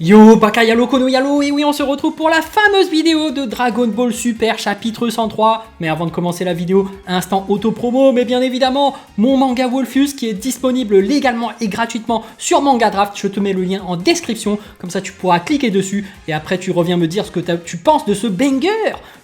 Yo, Baka Yalo Kono Yalo, et oui, on se retrouve pour la fameuse vidéo de Dragon Ball Super chapitre 103. Mais avant de commencer la vidéo, instant auto-promo, mais bien évidemment, mon manga Wolfus qui est disponible légalement et gratuitement sur Manga Draft. Je te mets le lien en description, comme ça tu pourras cliquer dessus et après tu reviens me dire ce que tu penses de ce banger.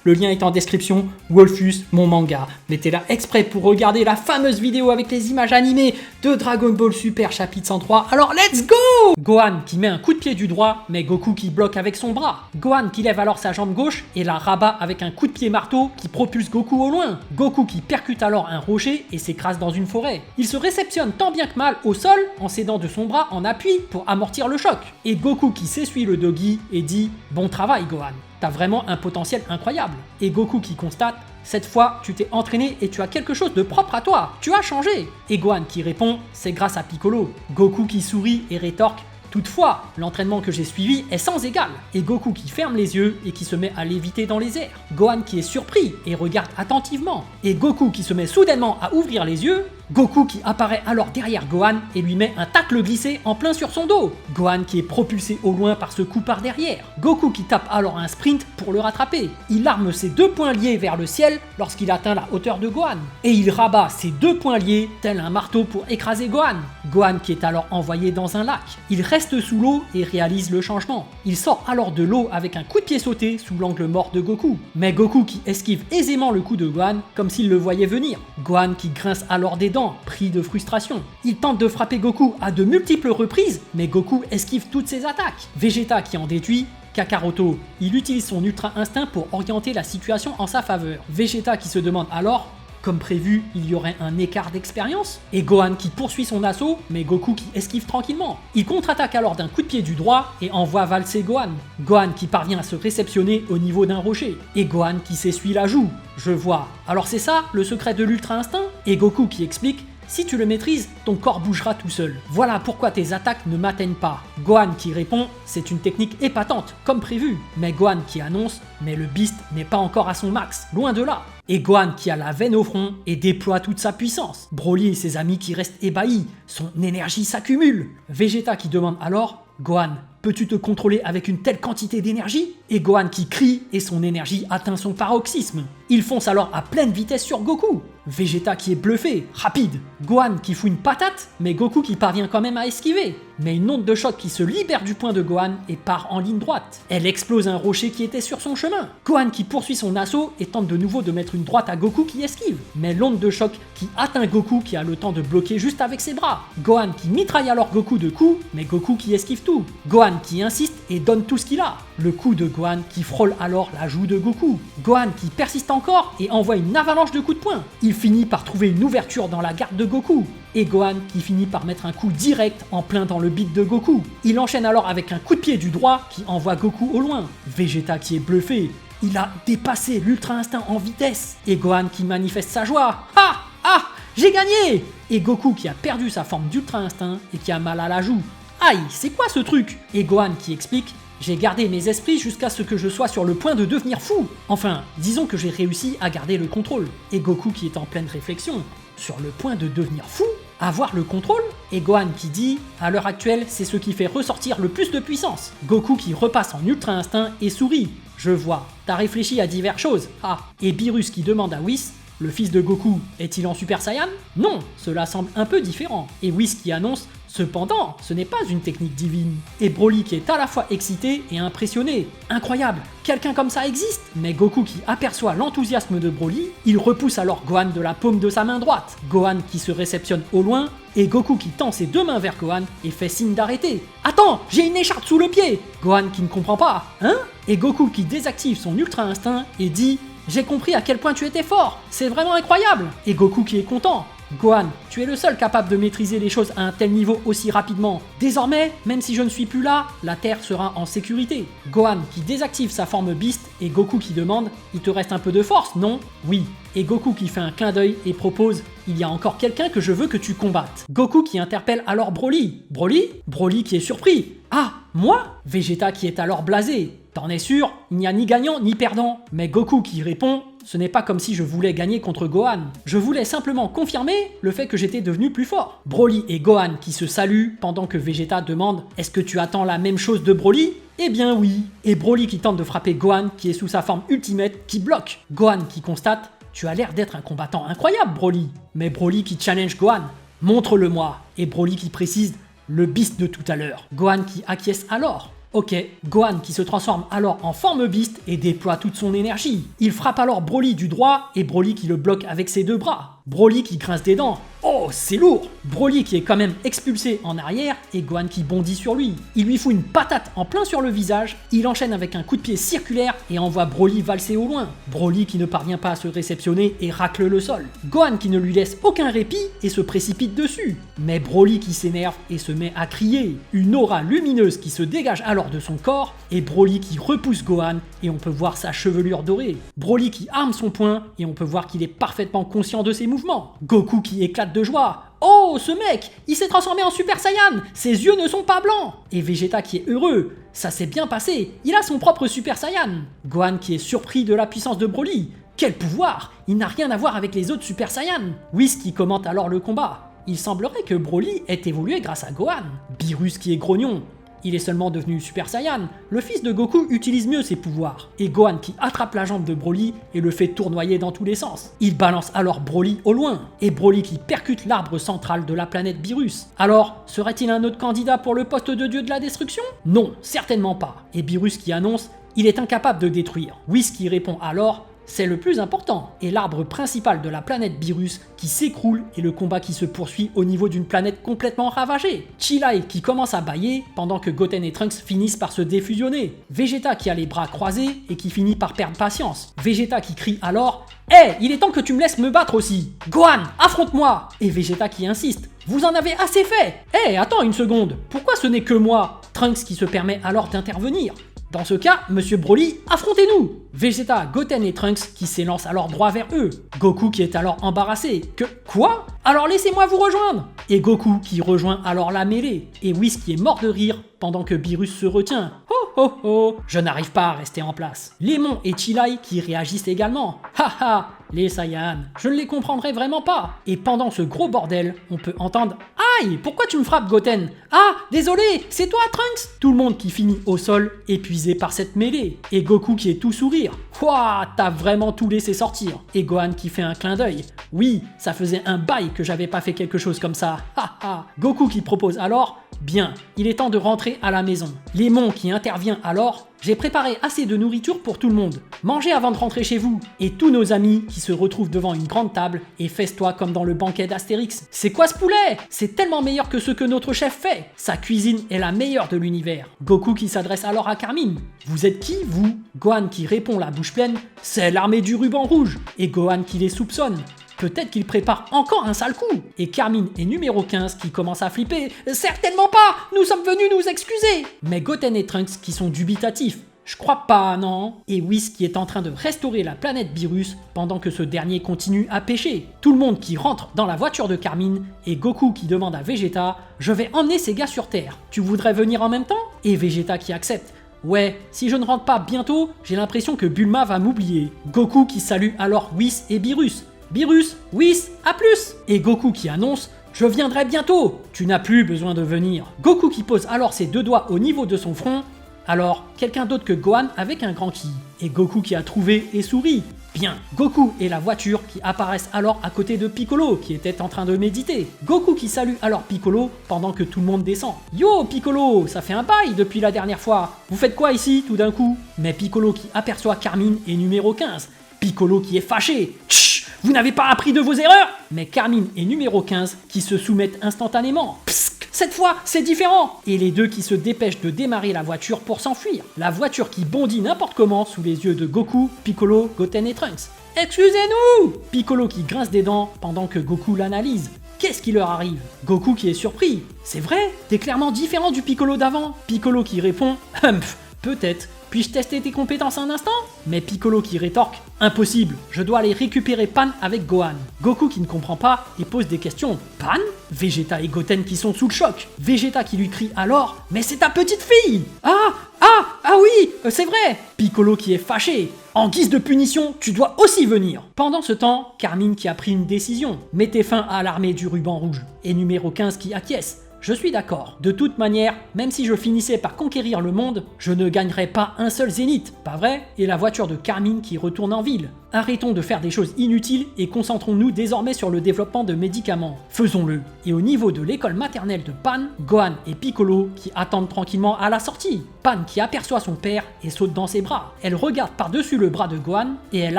Le lien est en description, Wolfus, mon manga. Mais t'es là exprès pour regarder la fameuse vidéo avec les images animées de Dragon Ball Super chapitre 103. Alors let's go! Gohan qui met un coup de pied du droit, mais Goku qui bloque avec son bras. Gohan qui lève alors sa jambe gauche et la rabat avec un coup de pied marteau qui propulse Goku au loin. Goku qui percute alors un rocher et s'écrase dans une forêt. Il se réceptionne tant bien que mal au sol en s'aidant de son bras en appui pour amortir le choc. Et Goku qui s'essuie le dogi et dit « Bon travail Gohan, t'as vraiment un potentiel incroyable ». Et Goku qui constate « Cette fois, tu t'es entraîné et tu as quelque chose de propre à toi, tu as changé ». Et Gohan qui répond « C'est grâce à Piccolo ». Goku qui sourit et rétorque « Toutefois, l'entraînement que j'ai suivi est sans égal ». Et Goku qui ferme les yeux et qui se met à léviter dans les airs. Gohan qui est surpris et regarde attentivement. Et Goku qui se met soudainement à ouvrir les yeux. Goku qui apparaît alors derrière Gohan et lui met un tacle glissé en plein sur son dos. Gohan qui est propulsé au loin par ce coup par derrière. Goku qui tape alors un sprint pour le rattraper. Il arme ses deux poings liés vers le ciel lorsqu'il atteint la hauteur de Gohan. Et il rabat ses deux poings liés tel un marteau pour écraser Gohan. Gohan qui est alors envoyé dans un lac. Il reste sous l'eau et réalise le changement. Il sort alors de l'eau avec un coup de pied sauté sous l'angle mort de Goku. Mais Goku qui esquive aisément le coup de Gohan comme s'il le voyait venir. Gohan qui grince alors des dents, pris de frustration. Il tente de frapper Goku à de multiples reprises, mais Goku esquive toutes ses attaques. Vegeta qui en déduit Kakaroto, il utilise son ultra instinct pour orienter la situation en sa faveur. Vegeta qui se demande alors, comme prévu, il y aurait un écart d'expérience. Et Gohan qui poursuit son assaut, mais Goku qui esquive tranquillement. Il contre-attaque alors d'un coup de pied du droit et envoie valser Gohan. Gohan qui parvient à se réceptionner au niveau d'un rocher. Et Gohan qui s'essuie la joue. Je vois. Alors c'est ça, le secret de l'ultra instinct? Et Goku qui explique, si tu le maîtrises, ton corps bougera tout seul. Voilà pourquoi tes attaques ne m'atteignent pas. Gohan qui répond, c'est une technique épatante, comme prévu. Mais Gohan qui annonce, mais le Beast n'est pas encore à son max, loin de là. Et Gohan qui a la veine au front et déploie toute sa puissance. Broly et ses amis qui restent ébahis, son énergie s'accumule. Vegeta qui demande alors, Gohan, peux-tu te contrôler avec une telle quantité d'énergie? Et Gohan qui crie et son énergie atteint son paroxysme. Il fonce alors à pleine vitesse sur Goku. Vegeta qui est bluffé, rapide. Gohan qui fout une patate, mais Goku qui parvient quand même à esquiver. Mais une onde de choc qui se libère du poing de Gohan et part en ligne droite. Elle explose un rocher qui était sur son chemin. Gohan qui poursuit son assaut et tente de nouveau de mettre une droite à Goku qui esquive. Mais l'onde de choc qui atteint Goku qui a le temps de bloquer juste avec ses bras. Gohan qui mitraille alors Goku de coups, mais Goku qui esquive tout. Gohan qui insiste et donne tout ce qu'il a. Le coup de Gohan qui frôle alors la joue de Goku. Gohan qui persiste encore et envoie une avalanche de coups de poing. Il finit par trouver une ouverture dans la garde de Goku. Et Gohan qui finit par mettre un coup direct en plein dans le beat de Goku. Il enchaîne alors avec un coup de pied du droit qui envoie Goku au loin. Vegeta qui est bluffé. Il a dépassé l'ultra instinct en vitesse. Et Gohan qui manifeste sa joie. Ah! Ah! J'ai gagné! Et Goku qui a perdu sa forme d'ultra instinct et qui a mal à la joue. Aïe, c'est quoi ce truc? Et Gohan qui explique, j'ai gardé mes esprits jusqu'à ce que je sois sur le point de devenir fou. Enfin, disons que j'ai réussi à garder le contrôle. Et Goku qui est en pleine réflexion, sur le point de devenir fou? Avoir le contrôle? Et Gohan qui dit, à l'heure actuelle, c'est ce qui fait ressortir le plus de puissance. Goku qui repasse en ultra instinct et sourit. Je vois, t'as réfléchi à diverses choses. Ah, et Beerus qui demande à Whis, le fils de Goku, est-il en Super Saiyan? Non, cela semble un peu différent. Et Whis qui annonce, cependant, ce n'est pas une technique divine. Et Broly qui est à la fois excité et impressionné. Incroyable, quelqu'un comme ça existe? Mais Goku qui aperçoit l'enthousiasme de Broly, il repousse alors Gohan de la paume de sa main droite. Gohan qui se réceptionne au loin, et Goku qui tend ses deux mains vers Gohan et fait signe d'arrêter. Attends, j'ai une écharpe sous le pied! Gohan qui ne comprend pas. Hein? Et Goku qui désactive son ultra instinct et dit, j'ai compris à quel point tu étais fort, c'est vraiment incroyable! Et Goku qui est content. Gohan, tu es le seul capable de maîtriser les choses à un tel niveau aussi rapidement. Désormais, même si je ne suis plus là, la Terre sera en sécurité. Gohan qui désactive sa forme Beast et Goku qui demande, il te reste un peu de force, non? Oui. Et Goku qui fait un clin d'œil et propose, il y a encore quelqu'un que je veux que tu combattes. Goku qui interpelle alors Broly. Broly? Broly qui est surpris. Ah, moi? Vegeta qui est alors blasé. T'en es sûr? Il n'y a ni gagnant ni perdant. Mais Goku qui répond, ce n'est pas comme si je voulais gagner contre Gohan. Je voulais simplement confirmer le fait que j'étais devenu plus fort. Broly et Gohan qui se saluent pendant que Vegeta demande « Est-ce que tu attends la même chose de Broly ?» Eh bien oui. Et Broly qui tente de frapper Gohan qui est sous sa forme ultimate qui bloque. Gohan qui constate « Tu as l'air d'être un combattant incroyable Broly ». Mais Broly qui challenge Gohan « Montre-le-moi ». Et Broly qui précise « Le beast de tout à l'heure ». Gohan qui acquiesce alors. Ok, Gohan qui se transforme alors en forme Beast et déploie toute son énergie. Il frappe alors Broly du droit et Broly qui le bloque avec ses deux bras. Broly qui grince des dents. Oh, c'est lourd! Broly qui est quand même expulsé en arrière et Gohan qui bondit sur lui. Il lui fout une patate en plein sur le visage, il enchaîne avec un coup de pied circulaire et envoie Broly valser au loin. Broly qui ne parvient pas à se réceptionner et racle le sol. Gohan qui ne lui laisse aucun répit et se précipite dessus. Mais Broly qui s'énerve et se met à crier. Une aura lumineuse qui se dégage alors de son corps et Broly qui repousse Gohan et on peut voir sa chevelure dorée. Broly qui arme son poing et on peut voir qu'il est parfaitement conscient de ses mouvements. Goku qui éclate de joie. Oh, ce mec, il s'est transformé en Super Saiyan, ses yeux ne sont pas blancs. Et Vegeta qui est heureux, ça s'est bien passé, il a son propre Super Saiyan. Gohan qui est surpris de la puissance de Broly. Quel pouvoir, il n'a rien à voir avec les autres Super Saiyan. Whis qui commente alors le combat. Il semblerait que Broly ait évolué grâce à Gohan. Beerus qui est grognon. Il est seulement devenu Super Saiyan. Le fils de Goku utilise mieux ses pouvoirs. Et Gohan qui attrape la jambe de Broly et le fait tournoyer dans tous les sens. Il balance alors Broly au loin. Et Broly qui percute l'arbre central de la planète Beerus. Alors, serait-il un autre candidat pour le poste de dieu de la destruction? Non, certainement pas. Et Beerus qui annonce « Il est incapable de détruire ». Whis qui répond alors « C'est le plus important » et l'arbre principal de la planète Beerus qui s'écroule et le combat qui se poursuit au niveau d'une planète complètement ravagée. Chilai qui commence à bâiller pendant que Goten et Trunks finissent par se défusionner. Vegeta qui a les bras croisés et qui finit par perdre patience. Vegeta qui crie alors « Hé, il est temps que tu me laisses me battre aussi. Gohan, affronte-moi » Et Vegeta qui insiste « Vous en avez assez fait. Hé, attends une seconde, pourquoi ce n'est que moi ?» Trunks qui se permet alors d'intervenir. Dans ce cas, Monsieur Broly, affrontez-nous! Vegeta, Goten et Trunks qui s'élancent alors droit vers eux. Goku qui est alors embarrassé. Quoi? Alors laissez-moi vous rejoindre! Et Goku qui rejoint alors la mêlée. Et Whis qui est mort de rire pendant que Beerus se retient. Ho ho ho! Je n'arrive pas à rester en place. Lemon et Chilai qui réagissent également. Haha! Les Saiyans, je ne les comprendrai vraiment pas. Et pendant ce gros bordel, on peut entendre « Aïe, pourquoi tu me frappes, Goten? Ah, désolé, c'est toi, Trunks ?» Tout le monde qui finit au sol, épuisé par cette mêlée. Et Goku qui est tout sourire. « Ouah, t'as vraiment tout laissé sortir. » Et Gohan qui fait un clin d'œil. « Oui, ça faisait un bail que j'avais pas fait quelque chose comme ça. Haha. » Goku qui propose alors « Bien, il est temps de rentrer à la maison. » Lemon qui intervient alors « J'ai préparé assez de nourriture pour tout le monde. Mangez avant de rentrer chez vous. » Et tous nos amis qui se retrouvent devant une grande table et fesse-toi comme dans le banquet d'Astérix. C'est quoi ce poulet? C'est tellement meilleur que ce que notre chef fait. Sa cuisine est la meilleure de l'univers. Goku qui s'adresse alors à Carmine. Vous êtes qui, vous? Gohan qui répond la bouche pleine. C'est l'armée du ruban rouge. Et Gohan qui les soupçonne. Peut-être qu'il prépare encore un sale coup. Et Carmine est numéro 15 qui commence à flipper. Certainement pas, nous sommes venus nous excuser. Mais Goten et Trunks qui sont dubitatifs. Je crois pas, non? Et Whis qui est en train de restaurer la planète Beerus pendant que ce dernier continue à pêcher. Tout le monde qui rentre dans la voiture de Carmine et Goku qui demande à Vegeta « Je vais emmener ces gars sur Terre. Tu voudrais venir en même temps ?» Et Vegeta qui accepte. Ouais, si je ne rentre pas bientôt, j'ai l'impression que Bulma va m'oublier. Goku qui salue alors Whis et Beerus. Beerus, Whis, à plus! Et Goku qui annonce « Je viendrai bientôt !» Tu n'as plus besoin de venir. Goku qui pose alors ses deux doigts au niveau de son front. Alors, quelqu'un d'autre que Gohan avec un grand ki. Et Goku qui a trouvé et sourit. Bien, Goku et la voiture qui apparaissent alors à côté de Piccolo qui était en train de méditer. Goku qui salue alors Piccolo pendant que tout le monde descend. Yo Piccolo, ça fait un bail depuis la dernière fois. Vous faites quoi ici tout d'un coup? Mais Piccolo qui aperçoit Carmine est numéro 15. Piccolo qui est fâché. Chut, vous n'avez pas appris de vos erreurs? Mais Carmine est numéro 15 qui se soumettent instantanément. Psst, cette fois, c'est différent. Et les deux qui se dépêchent de démarrer la voiture pour s'enfuir. La voiture qui bondit n'importe comment sous les yeux de Goku, Piccolo, Goten et Trunks. Excusez-nous! Piccolo qui grince des dents pendant que Goku l'analyse. Qu'est-ce qui leur arrive? Goku qui est surpris. C'est vrai, t'es clairement différent du Piccolo d'avant. Piccolo qui répond Humph, peut-être. Puis-je tester tes compétences un instant? Mais Piccolo qui rétorque impossible, je dois aller récupérer Pan avec Gohan. Goku qui ne comprend pas et pose des questions. Pan? Vegeta et Goten qui sont sous le choc. Vegeta qui lui crie alors mais c'est ta petite fille! Ah oui, c'est vrai. Piccolo qui est fâché. En guise de punition, tu dois aussi venir. Pendant ce temps, Carmine qui a pris une décision. Mettez fin à l'armée du ruban rouge. Et numéro 15 qui acquiesce. Je suis d'accord. De toute manière, même si je finissais par conquérir le monde, je ne gagnerais pas un seul zénith, pas vrai? Et la voiture de Carmine qui retourne en ville. Arrêtons de faire des choses inutiles et concentrons-nous désormais sur le développement de médicaments. Faisons-le. Et au niveau de l'école maternelle de Pan, Gohan et Piccolo qui attendent tranquillement à la sortie. Pan qui aperçoit son père et saute dans ses bras. Elle regarde par-dessus le bras de Gohan et elle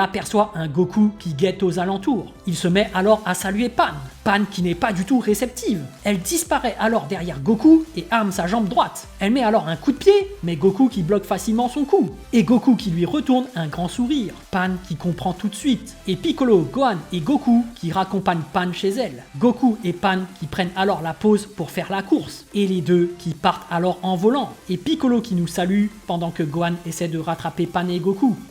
aperçoit un Goku qui guette aux alentours. Il se met alors à saluer Pan. Pan qui n'est pas du tout réceptive. Elle disparaît alors derrière Goku et arme sa jambe droite. Elle met alors un coup de pied, mais Goku qui bloque facilement son coup. Et Goku qui lui retourne un grand sourire. Pan qui comprend tout de suite. Et Piccolo, Gohan et Goku qui raccompagnent Pan chez elle. Goku et Pan qui prennent alors la pause pour faire la course. Et les deux qui partent alors en volant. Et Piccolo qui nous salue pendant que Gohan essaie de rattraper Pan et Goku.